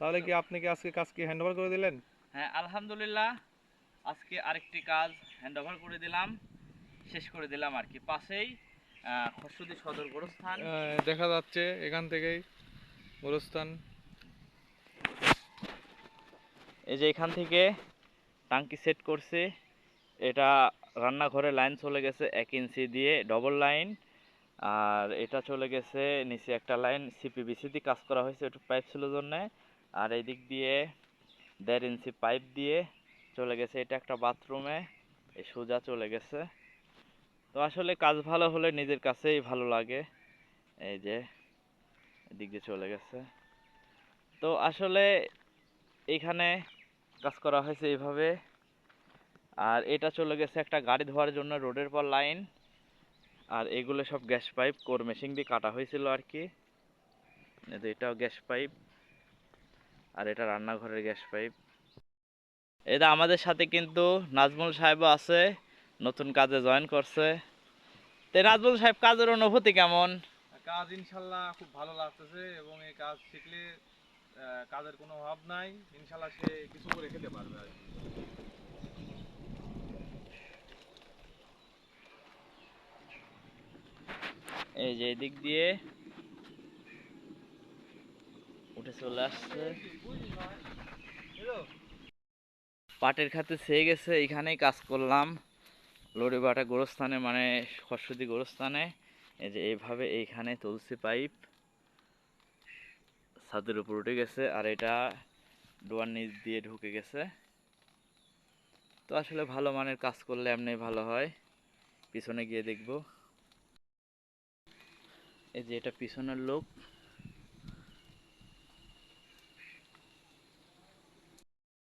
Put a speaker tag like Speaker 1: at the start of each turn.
Speaker 1: তাহলে কি আপনি কি আজকে কাজ কি হ্যান্ড ওভার করে দিলেন?
Speaker 2: হ্যাঁ, আলহামদুলিল্লাহ আজকে আরেকটি কাজ হ্যান্ড ওভার করে দিলাম, শেষ করে দিলাম আর কি। পাশেই খসুদি সদর গোরস্থান।
Speaker 1: দেখা যাচ্ছে এখান থেকেই গোরস্থান।
Speaker 2: এই যে এখান থেকে টাঙ্কি সেট করছি। এটা রান্নাঘরে লাইন চলে গেছে 1 ইঞ্চি দিয়ে ডবল লাইন, আর এটা চলে গেছে নিচে একটা লাইন সিপিবিসি দিয়ে কাজ করা হয়েছে, একটু পাইপ ছিল জন্য। আর এই দিক দিয়ে 1.5 ইঞ্চি পাইপ দিয়ে চলে গেছে, এটা একটা বাথরুমে এই সোজা চলে গেছে। তো আসলে কাজ ভালো হলে নিজের কাছেই ভালো লাগে। এই যে এদিক দিয়ে চলে গেছে। তো আসলে এইখানে কাজ করা হয়েছে এইভাবে। আর এটা চলে গেছে একটা গাড়ি ধোয়ার জন্য রোডের পর লাইন। আর এগুলো সব গ্যাস পাইপ কোর মেশিন দিয়ে কাটা হয়েছিল আর কি। এটাও গ্যাস পাইপ, আর এটা রান্নাঘরের গ্যাস পাইপ। এটা আমাদের সাথে কিন্তু নাজমুল সাহেবও আছে, নতুন কাজে জয়েন করছে। তো নাজমুল সাহেব, কাজের অনুভূতি কেমন?
Speaker 1: কাজ ইনশাল্লাহ খুব ভালো লাগতেছে, এবং এই কাজ শিখলে কাজের কোনো অভাব নাই। ইনশাল্লাহ সে কিছু করে খেতে পারবে আর কি।
Speaker 2: এই যে এদিক দিয়ে উঠে চলে আসছে, পাটের খাতে ছেয়ে গেছে। এইখানেই কাজ করলাম লরিবাটা গোরস্থানে, মানে খসুদি গোরস্থানে। এই যে এইভাবে এইখানে তুলসী পাইপ ছাদের উপর উঠে গেছে, আর এটা ডোয়ার নিচ দিয়ে ঢুকে গেছে। তো আসলে ভালো মানের কাজ করলে এমনি ভালো হয়। পিছনে গিয়ে দেখব। এই যে এটা পিছনের লোক।